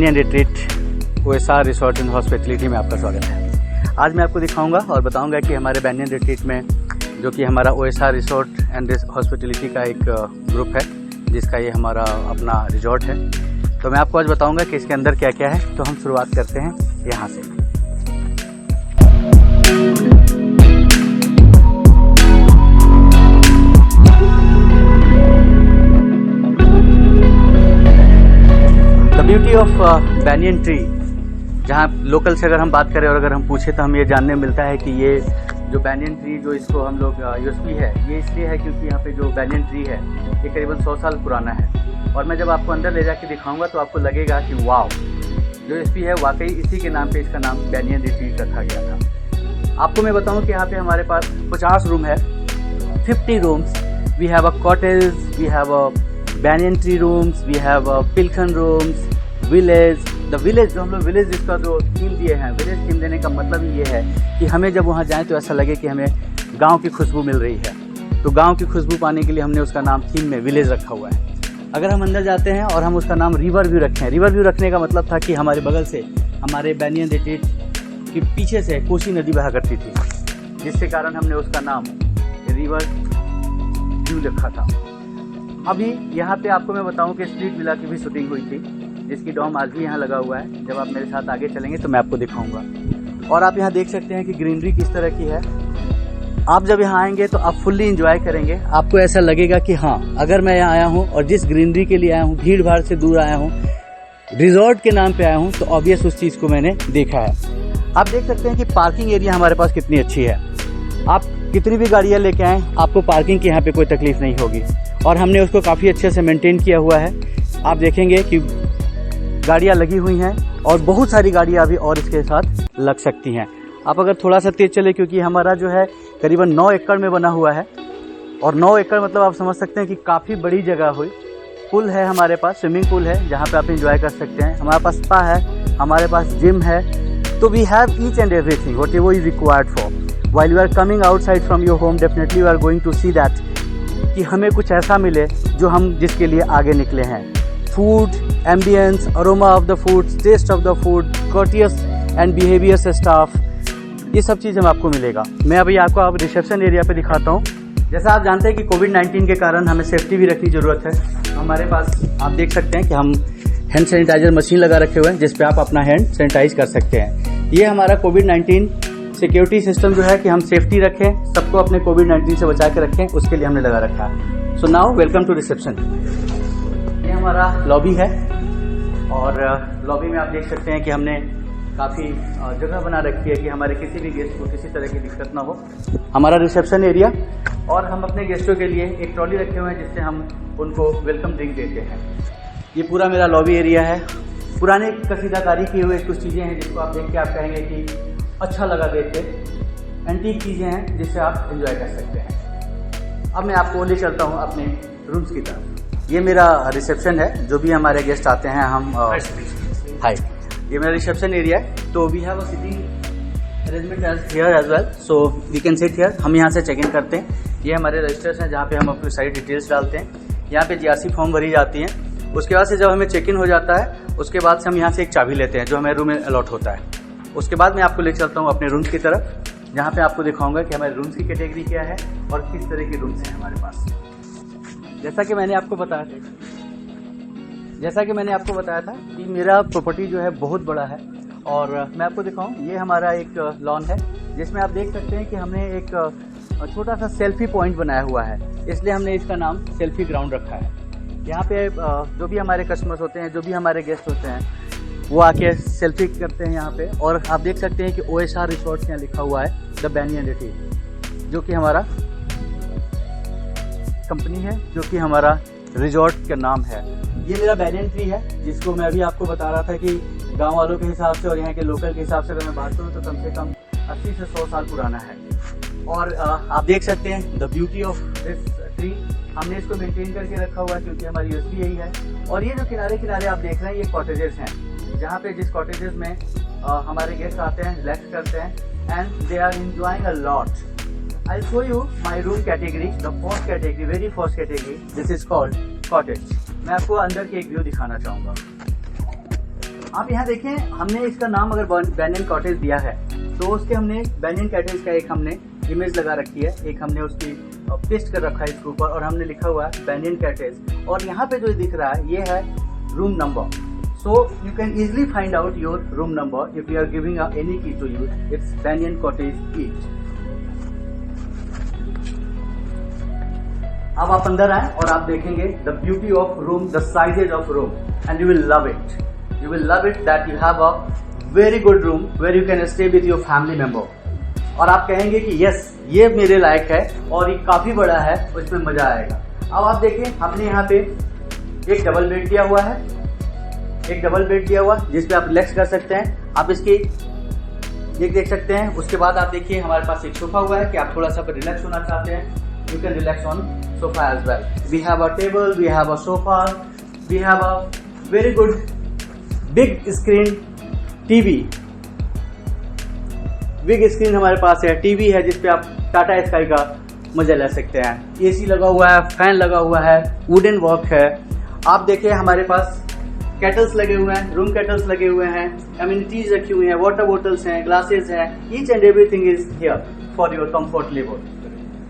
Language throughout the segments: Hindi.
बैंनियन retreat OSR resort and hospitality में आपका स्वागत है। आज मैं आपको दिखाऊंगा और बताऊंगा कि हमारे बैंनियन रिट्रीट में जो कि हमारा OSR रिसोर्ट एंड हॉस्पिटलिटी का एक ग्रुप है, जिसका ये हमारा अपना रिजॉर्ट है। तो मैं आपको आज बताऊंगा कि इसके अंदर क्या क्या है। तो हम शुरुआत करते हैं यहाँ से। ब्यूटी ऑफ बैंनियन ट्री, जहाँ लोकल से अगर हम बात करें और अगर हम पूछे तो हमें ये जानने मिलता है कि ये जो बैंनियन ट्री जो इसको हम लोग यूएसपी है, ये इसलिए है क्योंकि यहाँ पे जो बैंनियन ट्री है ये करीबन 100 साल पुराना है। और मैं जब आपको अंदर ले जाके दिखाऊंगा तो आपको लगेगा कि वाव, जो यूएसपी है वाकई इसी के नाम पे इसका नाम बैंनियन रिट्रीट रखा गया था। आपको मैं बताऊँ कि यहाँ पे हमारे पास 50 रूम है, 50 rooms. We have a cottage, we have a banyan tree rooms, we have a पिलखन रूम्स, विलेज। द विलेज जो हम लोग विलेज जिसका जो थीम दिए हैं, विलेज थीम देने का मतलब ये है कि हमें जब वहाँ जाएं तो ऐसा लगे कि हमें गांव की खुशबू मिल रही है। तो गांव की खुशबू पाने के लिए हमने उसका नाम थीम में विलेज रखा हुआ है। अगर हम अंदर जाते हैं और हम उसका नाम रिवर व्यू रखें, रिवर व्यू रखने का मतलब था कि हमारे बगल से हमारे बैंनियन रिट्रीट के पीछे से कोसी नदी बहा करती थी, जिसके कारण हमने उसका नाम रिवर व्यू रखा था। अभी यहाँ पे आपको मैं बताऊँ कि स्प्लिट विला की भी शूटिंग हुई थी, जिसकी डॉम आज भी यहाँ लगा हुआ है। जब आप मेरे साथ आगे चलेंगे तो मैं आपको दिखाऊंगा। और आप यहाँ देख सकते हैं कि ग्रीनरी किस तरह की है। आप जब यहाँ आएंगे तो आप फुल्ली एंजॉय करेंगे। आपको ऐसा लगेगा कि हाँ, अगर मैं यहाँ आया हूँ और जिस ग्रीनरी के लिए आया हूँ, भीड़ भाड़ से दूर आया हूँ, रिजॉर्ट के नाम पे आया हूँ, तो ऑब्वियस उस चीज़ को मैंने देखा है। आप देख सकते हैं कि पार्किंग एरिया हमारे पास कितनी अच्छी है। आप कितनी भी गाड़ियाँ लेके आएँ, आपको पार्किंग की यहाँ पे कोई तकलीफ नहीं होगी। और हमने उसको काफ़ी अच्छे से मेंटेन किया हुआ है। आप देखेंगे कि गाड़ियाँ लगी हुई हैं और बहुत सारी गाड़ियाँ अभी और इसके साथ लग सकती हैं। आप अगर थोड़ा सा तेज चले, क्योंकि हमारा जो है करीबन 9 एकड़ में बना हुआ है। और 9 एकड़ मतलब आप समझ सकते हैं कि काफ़ी बड़ी जगह हुई। पूल है हमारे पास, स्विमिंग पूल है जहाँ पे आप एंजॉय कर सकते हैं। हमारे पास स्पा है, हमारे पास जिम है। तो we have each and everything whatever is required for. While you are coming outside from your home, definitely you are going to see that कि हमें कुछ ऐसा मिले जो हम जिसके लिए आगे निकले हैं। Food, ambience, aroma of the food, taste of the food, courteous and behaviors staff, ये सब चीज़ हम आपको मिलेगा। मैं अभी आपको अब रिसेप्शन एरिया पे दिखाता हूँ। जैसा आप जानते हैं कि कोविड-19 के कारण हमें सेफ्टी भी रखनी ज़रूरत है। हमारे पास आप देख सकते हैं कि हम हैंड सैनिटाइजर मशीन लगा रखे हुए हैं, जिस पे आप अपना हैंड सैनिटाइज कर सकते हैं। ये हमारा कोविड-19 सिक्योरिटी सिस्टम जो है कि हम सेफ्टी रखें, सबको अपने कोविड-19 से बचा के रखें, उसके लिए हमने लगा रखा है। So now welcome to reception. ये हमारा लॉबी है और लॉबी में आप देख सकते हैं कि हमने काफ़ी जगह बना रखी है कि हमारे किसी भी गेस्ट को किसी तरह की दिक्कत ना हो। हमारा रिसेप्शन एरिया, और हम अपने गेस्टों के लिए एक ट्रॉली रखे हुए हैं जिससे हम उनको वेलकम ड्रिंक देते हैं। ये पूरा मेरा लॉबी एरिया है। पुराने कसीदाकारी की हुई कुछ चीज़ें हैं जिसको आप देख के आप कहेंगे कि अच्छा लगा देख के। एंटीक चीज़ें हैं जिससे आप एंजॉय कर सकते हैं। अब मैं आपको ले चलता हूँ अपने रूम्स की तरफ। ये मेरा रिसेप्शन है। जो भी हमारे गेस्ट आते हैं हम हाय, ये मेरा रिसेप्शन एरिया है। तो we have a sitting arrangement here as well, so we can sit here. हम यहाँ से चेक इन करते हैं। ये हमारे रजिस्टर्स हैं जहाँ पे हम अपनी सारी डिटेल्स डालते हैं। यहाँ पे जीआरसी फॉर्म भरी जाती हैं। उसके बाद से जब हमें चेक इन हो जाता है, उसके बाद से हम यहाँ से एक चाबी लेते हैं जो हमें रूम में अलॉट होता है। उसके बाद मैं आपको ले चलता हूँ अपने रूम्स की तरफ, जहाँ पे आपको दिखाऊंगा कि हमारे रूम्स की कैटेगरी क्या है और किस तरह के रूम्स हैं हमारे पास। जैसा कि मैंने आपको बताया था कि मेरा प्रॉपर्टी जो है बहुत बड़ा है। और मैं आपको दिखाऊं, ये हमारा एक लॉन है जिसमें आप देख सकते हैं कि हमने एक छोटा सा सेल्फी पॉइंट बनाया हुआ है, इसलिए हमने इसका नाम सेल्फी ग्राउंड रखा है। यहाँ पे जो भी हमारे कस्टमर्स होते हैं, जो भी हमारे गेस्ट होते हैं, वो आके सेल्फी करते हैं यहाँ पे। और आप देख सकते हैं कि OSR रिसोर्ट यहाँ लिखा हुआ है द बैंनियन रिट्रीट, जो कि हमारा कंपनी है, जो कि हमारा रिजॉर्ट का नाम है। ये मेरा बैंनियन ट्री है, जिसको मैं अभी आपको बता रहा था कि गांव वालों के हिसाब से और यहाँ के लोकल के हिसाब से अगर मैं बात करूँ तो कम से कम 80 से 100 साल पुराना है। और आप देख सकते हैं the beauty of this tree. हमने इसको मेंटेन करके रखा हुआ है क्योंकि हमारी यूएसपी यही है। और ये जो किनारे किनारे आप देख रहे हैं, ये कॉटेजेस हैं, जहाँ पे जिस कॉटेजेस में हमारे गेस्ट आते हैं, रिलैक्स करते हैं and they are enjoying a lot. I'll show you my room category, the first category, very first category. This is called cottage. मैं आपको अंदर की एक व्यू दिखाना चाहूँगा। आप यहाँ देखें, हमने इसका नाम अगर बैनियन कॉटेज दिया है तो उसके हमने बैनियन कॉटेज का एक हमने इमेज लगा रखी है, एक हमने उसकी पेस्ट कर रखा है इसके ऊपर और हमने लिखा हुआ है बैनियन कॉटेज। और यहाँ पे जो दिख रहा है ये है room number. So you can easily find out your room number if you are giving any key to you. It's banyan cottage east. अब आप अंदर आए और आप देखेंगे the beauty of room, the sizes of room, and you will love it. You will love it that you have a very good room where you can stay with your family member। और आप कहेंगे कि यस ये मेरे लायक है और ये काफी बड़ा है, उसमें मजा आएगा। अब आप देखें, हमने यहाँ पे एक डबल बेड दिया हुआ है, एक डबल बेड दिया हुआ जिसपे आप रिलैक्स कर सकते हैं। आप इसकी एक देख सकते हैं। उसके बाद आप देखिए हमारे पास एक सोफा हुआ है कि आप थोड़ा सा रिलैक्स होना चाहते हैं, you can relax on sofa as well. We have a table, we have a sofa, we have a very good big screen TV. Big screen हमारे पास है, टीवी है जिसपे आप टाटा स्काई का मजा ले सकते हैं। एसी लगा हुआ है, फैन लगा हुआ है, वुडन वॉक है। आप देखिए हमारे पास केटल्स लगे हुए हैं, रूम केटल्स लगे हुए हैं, एमिनिटीज रखी हुई हैं, वाटर बोटल्स हैं, ग्लासेस हैं। Each and everything is here for your comfort level.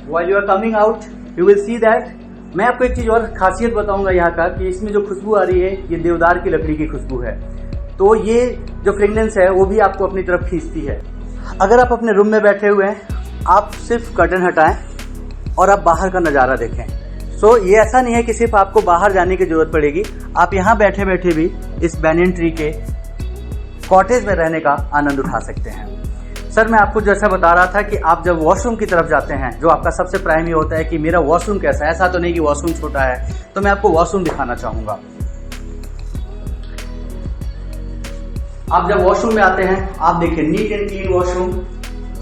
While you are coming out you will see that. मैं आपको एक चीज और खासियत बताऊंगा यहाँ का कि इसमें जो खुशबू आ रही है ये देवदार की लकड़ी की खुशबू है। तो ये जो फ्रेगनेंस है वो भी आपको अपनी तरफ खींचती है। अगर आप अपने रूम में बैठे हुए हैं, आप सिर्फ कर्टन हटाएं और आप बाहर का नज़ारा देखें। सो ये ऐसा नहीं है कि सिर्फ आपको बाहर जाने की जरूरत पड़ेगी, आप यहाँ बैठे बैठे भी इस बैनियन ट्री के कॉटेज में रहने का आनंद उठा सकते हैं। सर मैं आपको जैसा बता रहा था कि आप जब वॉशरूम की तरफ जाते हैं, जो आपका सबसे प्राइम ये होता है कि मेरा वॉशरूम कैसा है। ऐसा तो नहीं कि वॉशरूम छोटा है, तो मैं आपको वॉशरूम दिखाना चाहूंगा। आप जब वॉशरूम में आते हैं, आप देखिए NEET and clean washroom.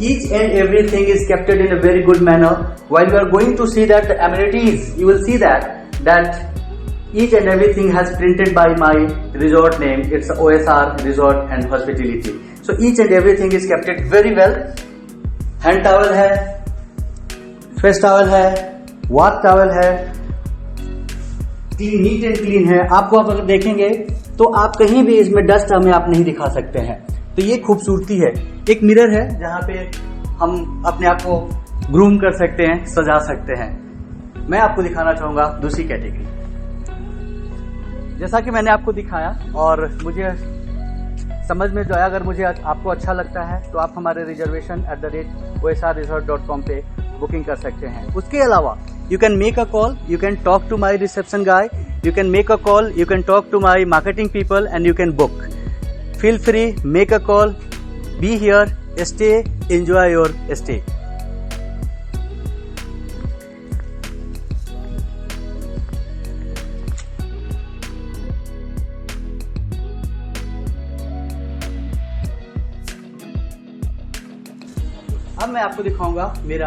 Each and everything is kept in a very good manner. While you are going to see that the amenities, you will see that each and everything has printed by my resort name. It's OSR Resort and Hospitality. So each and everything is kept it very well. Hand towel है, फेस टॉवल है, वाथ टॉवल है, नीट एंड क्लीन है। आपको आप अगर देखेंगे तो आप कहीं भी इसमें डस्ट हमें आप नहीं दिखा सकते हैं। तो ये खूबसूरती है। एक मिरर है जहाँ पे हम अपने आप को ग्रूम कर सकते हैं, सजा सकते हैं। मैं आपको दिखाना चाहूंगा दूसरी कैटेगरी। जैसा कि मैंने आपको दिखाया और मुझे समझ में जो है, अगर मुझे आपको अच्छा लगता है तो आप हमारे reservation@osrresort.com पे बुकिंग कर सकते हैं। उसके अलावा you can make a call, you can talk to my reception guy, you can make a call, you can talk to my marketing people and you can book. Feel free, make a call, be here, stay, enjoy your stay. अब मैं आपको दिखाऊंगा मेरा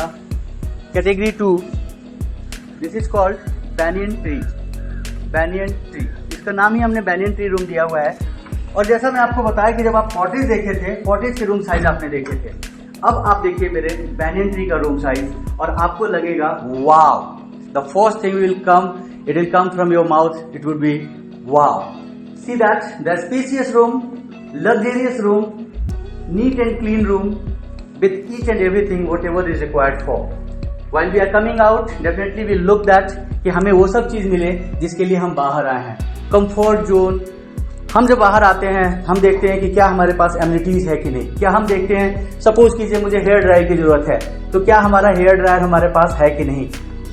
category 2। This is called banyan tree. Banyan tree, इसका नाम ही हमने बैनियन ट्री रूम दिया हुआ है। और जैसा मैं आपको बताया कि जब आप कॉटेज देखे थे, कॉटेज के रूम साइज आपने देखे थे, अब आप देखिए मेरे बैनियन ट्री का रूम साइज और आपको लगेगा wow. The first thing will come, it will come from your mouth, it would be wow. See that the spacious room, luxurious room, neat and clean room with each and everything whatever is required for. While we are coming out, definitely we look that कि हमें वो सब चीज मिले जिसके लिए हम बाहर आए हैं। कंफर्ट जोन, हम जब बाहर आते हैं हम देखते हैं कि क्या हमारे पास एमिनिटीज है कि नहीं। क्या हम देखते हैं, सपोज कीजिए मुझे हेयर ड्रायर की जरूरत है, तो क्या हमारा हेयर ड्रायर हमारे पास है कि नहीं।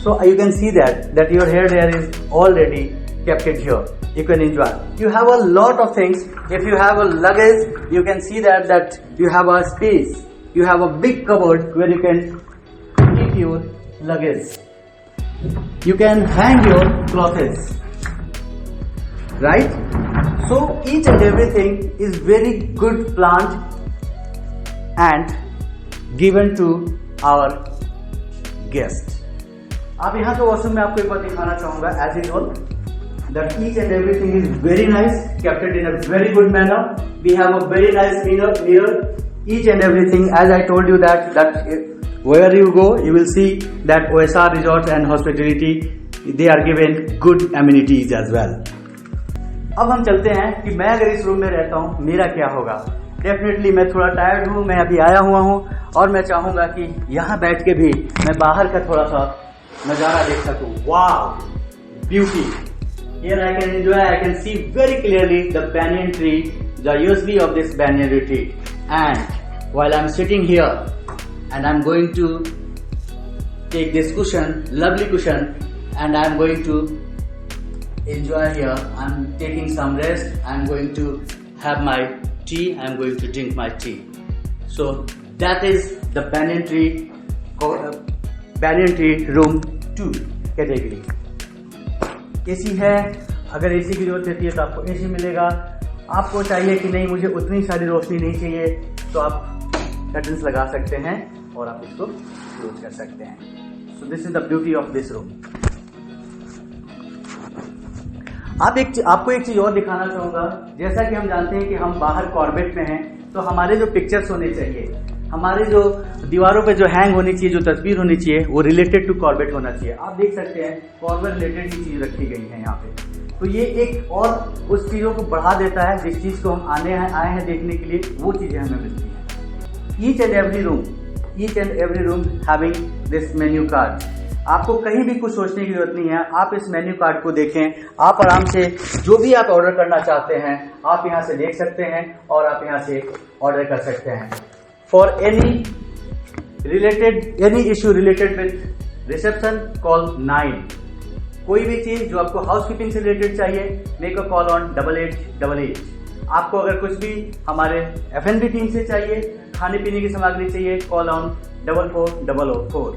So you can see that your hair dryer is already kept it here. You can enjoy. You have a lot of things. If you have a luggage, you can see that you have a space. You have a big cupboard where you can keep your luggage. You can hang your clothes, right? So each and everything is very good planned and given to our guest. अब यहाँ तो वॉशरूम में आपको एक बार दिखाना चाहूंगा as usual that each and everything is very nice, kept it in a very good manner. We have a very nice mirror. Each and everything, as I told you that where you go, you will see that OSR Resorts and Hospitality, they are given good amenities as well. अब हम चलते हैं कि मैं अगर इस रूम में रहता हूँ मेरा क्या होगा। डेफिनेटली मैं थोड़ा टायर्ड हूँ, मैं अभी आया हुआ हूँ और मैं चाहूंगा कि यहाँ बैठ के भी मैं बाहर का थोड़ा सा नजारा देख सकूं। वाव, beauty. Here I can enjoy, I can see very clearly the banyan tree, the USB of this banyan tree. And while I'm sitting here and I'm going to take this cushion, lovely cushion, and I'm going to enjoy here. I'm taking some rest. I'm going to have my tea. I'm going to drink my tea. So that is the banyan tree room 2 category. AC है, अगर एसी की जरूरत रहती है तो आपको एसी मिलेगा। आपको चाहिए कि नहीं मुझे उतनी सारी रोशनी नहीं चाहिए तो आप कर्टन्स लगा सकते हैं और आप इसको क्लोज कर सकते हैं। So this is the beauty of this room. आपको एक चीज और दिखाना चाहूंगा। जैसा कि हम जानते हैं कि हम बाहर कॉर्बेट में हैं तो हमारे जो पिक्चर्स होने चाहिए, हमारे जो दीवारों पे जो हैंग होनी चाहिए, जो तस्वीर होनी चाहिए, वो रिलेटेड टू कॉर्बेट होना चाहिए। आप देख सकते हैं कॉर्बेट रिलेटेड ही चीज रखी गई है यहाँ पे। तो ये एक और उस चीजों को बढ़ा देता है जिस चीज को हम आए हैं देखने के लिए, वो चीजें हमें मिलती हैं। Each and every room having this menu card. आपको कहीं भी कुछ सोचने की जरूरत नहीं है। आप इस मेन्यू कार्ड को देखें, आप आराम से जो भी आप ऑर्डर करना चाहते हैं आप यहाँ से देख सकते हैं और आप यहाँ से ऑर्डर कर सकते हैं। For any issue related with reception call 9। कोई भी चीज जो आपको हाउसकीपिंग से रिलेटेड चाहिए, मेक अ कॉल ऑन 8888। आपको अगर कुछ भी हमारे F&B टीम से चाहिए, खाने पीने की सामग्री चाहिए, कॉल ऑन 44004।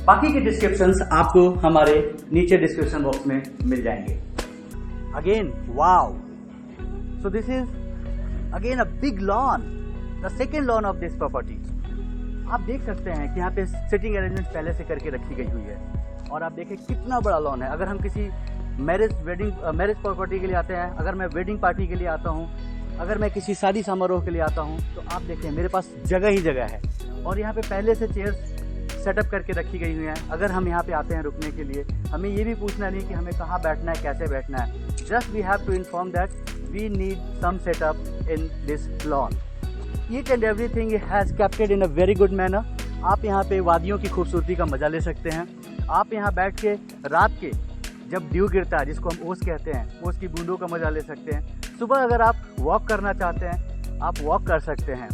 बाकी के डिस्क्रिप्शंस आपको हमारे नीचे डिस्क्रिप्शन बॉक्स में मिल जाएंगे। Again wow, so this is again a big lawn, the second lawn of this property. आप देख सकते हैं कि यहाँ पे सिटिंग अरेंजमेंट पहले से करके रखी गई हुई है और आप देखें कितना बड़ा लॉन है। अगर हम किसी मैरिज प्रॉपर्टी के लिए आते हैं, अगर मैं वेडिंग पार्टी के लिए आता हूँ, अगर मैं किसी शादी समारोह के लिए आता हूँ, तो आप देखें मेरे पास जगह ही जगह है और यहाँ पे पहले से चेयर्स सेटअप करके रखी गई हुई हैं। अगर हम यहाँ पे आते हैं रुकने के लिए, हमें ये भी पूछना नहीं कि हमें कहाँ बैठना है, कैसे बैठना है। Just we have to inform that we need some setup in this lawn. Each and everything has kept in a very good manner. आप यहाँ पे वादियों की खूबसूरती का मजा ले सकते हैं। आप यहाँ बैठ के रात के जब ड्यू गिरता है, जिसको हम ओस कहते हैं, ओस की बूंदों का मजा ले सकते हैं। सुबह अगर आप वॉक करना चाहते हैं आप वॉक कर सकते हैं।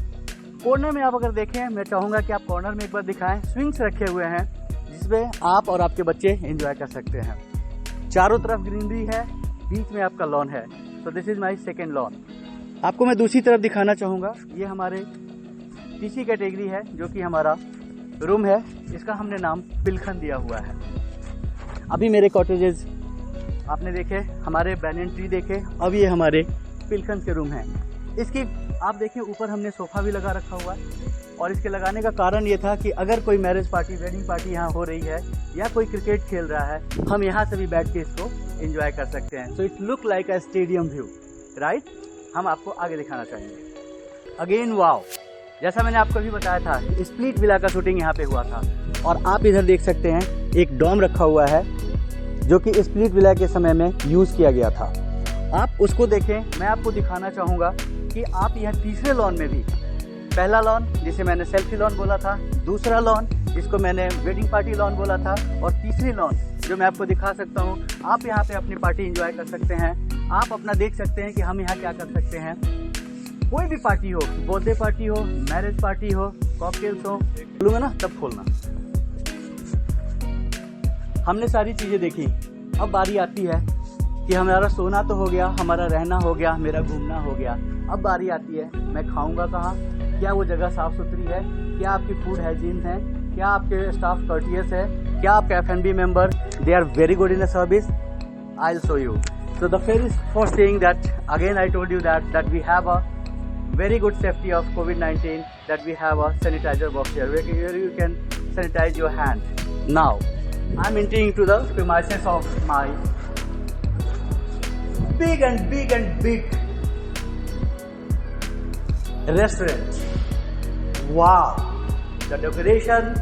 कॉर्नर में आप अगर देखें, मैं चाहूँगा कि आप कॉर्नर में एक बार दिखाएं, स्विंग्स रखे हुए हैं जिसमें आप और आपके बच्चे एंजॉय कर सकते हैं। चारों तरफ ग्रीनरी है, बीच में आपका लॉन है। तो this is my second lawn. आपको मैं दूसरी तरफ दिखाना चाहूँगा। ये हमारे तीसरी कैटेगरी है जो कि हमारा रूम है। इसका हमने नाम पिलखन दिया हुआ है। अभी मेरे कॉटेजेस आपने देखे, हमारे बैनियन ट्री देखे, अब ये हमारे पिलखन के रूम हैं। इसकी आप देखें ऊपर हमने सोफ़ा भी लगा रखा हुआ है और इसके लगाने का कारण ये था कि अगर कोई मैरिज पार्टी, वेडिंग पार्टी यहाँ हो रही है या कोई क्रिकेट खेल रहा है, हम यहाँ से भी बैठ के इसको एंजॉय कर सकते हैं। So it look like a stadium view, right. हम आपको आगे दिखाना चाहेंगे। अगेन वाव, जैसा मैंने आपको अभी बताया था, स्प्लिट विला का शूटिंग यहाँ पे हुआ था और आप इधर देख सकते हैं एक डोम रखा हुआ है जो कि स्प्लिट विला के समय में यूज़ किया गया था। आप उसको देखें। मैं आपको दिखाना चाहूँगा कि आप यह तीसरे लॉन में भी, पहला लॉन जिसे मैंने सेल्फी लॉन बोला था, दूसरा लॉन जिसको मैंने वेडिंग पार्टी लॉन बोला था, और तीसरी लॉन जो मैं आपको दिखा सकता हूँ। आप यहाँ पे अपनी पार्टी एंजॉय कर सकते हैं। आप अपना देख सकते हैं कि हम यहाँ क्या कर सकते हैं। कोई भी पार्टी हो, बर्थडे पार्टी हो, मैरिज पार्टी हो, कॉकटेल्स हो, खोलूंगा ना तब खोलना। हमने सारी चीज़ें देखी। अब बारी आती है कि हमारा सोना तो हो गया, हमारा रहना हो गया, मेरा घूमना हो गया। अब बारी आती है मैं खाऊंगा कहाँ, क्या वो जगह साफ़ सुथरी है, क्या आपकी फूड हाइजीन है, क्या आपके स्टाफ कर्टियस है, क्या आपके F&B member they are very good in the service. I will show you. So the first thing that again I told you that we have a very good safety of COVID-19, that we have a sanitizer box here where you can sanitize your hand. Now I'm entering into the premises of my big restaurant. Wow, the decoration,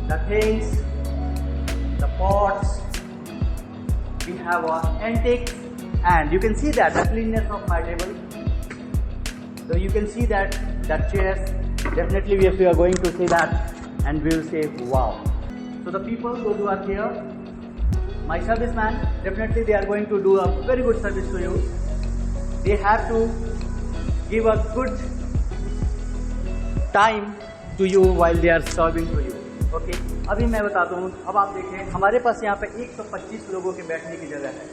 the things, the pots. We have our antiques, and you can see that the cleanness of my table. So you can see that chairs, definitely if we are going to see that, and we will say wow. So the people those who are here, my serviceman, definitely they are going to do a very good service to you. They have to give a good time to you while they are serving to you. Okay, अभी मैं बताता हूँ. अब आप देखें हमारे पास यहाँ पे 125 लोगों के बैठने की जगह है.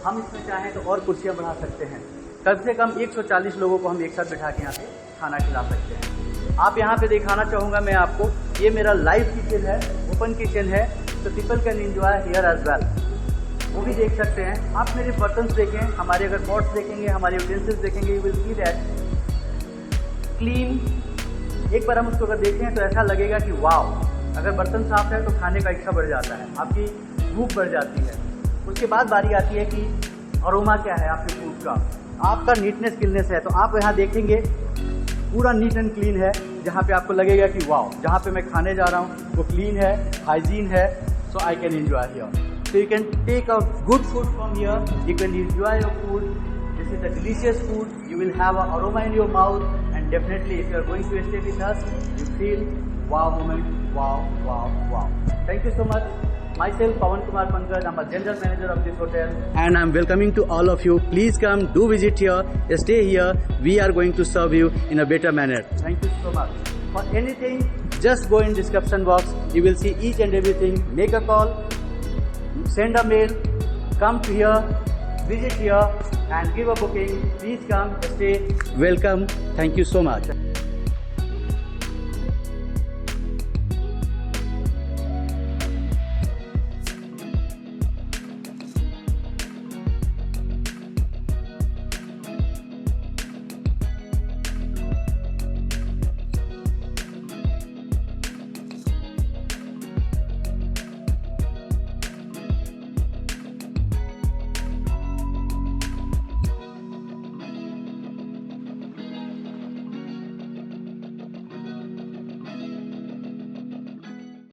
हम इसमें चाहें तो और कुर्सियाँ बढ़ा सकते हैं. कम से कम 140 लोगों को हम एक साथ बैठा के यहाँ पे खाना खिला सकते हैं. आप यहाँ पे दिखाना चाहूँगा मैं आपको, ये मेरा लाइव किचन है, ओपन किचन है, तो people can enjoy here as well. वो भी देख सकते हैं. आप मेरे बर्तन देखें, हमारे अगर पॉट्स देखेंगे, हमारे यूटेंसिल्स देखेंगे, you will see that clean. एक बार हम उसको अगर देखें तो ऐसा लगेगा कि वाव, अगर बर्तन साफ है तो खाने का इच्छा बढ़ जाता है, आपकी भूख बढ़ जाती है. उसके बाद बारी आती है कि अरोमा क्या है आपके फूड का, आपका नीटनेस क्लीननेस है. तो आप यहाँ देखेंगे पूरा नीट एंड क्लीन है, जहाँ पे आपको लगेगा कि वाव, जहाँ पे मैं खाने जा रहा हूँ वो क्लीन है, हाइजीन है. So I can enjoy here. So you can take a good food from here, you can enjoy your food. This is a delicious food, you will have an aroma in your mouth, and definitely if you are going to stay with us, you feel wow moment, wow, wow, wow. Thank you so much. Myself Pawan Kumar Pankaj, I'm a general manager of this hotel, and I'm welcoming to all of you. Please come, do visit here, stay here. We are going to serve you in a better manner. Thank you so much. For anything, just go in description box, you will see each and everything. Make a call, send a mail, come to here, visit here and give a booking. Please come, stay, welcome. Thank you so much.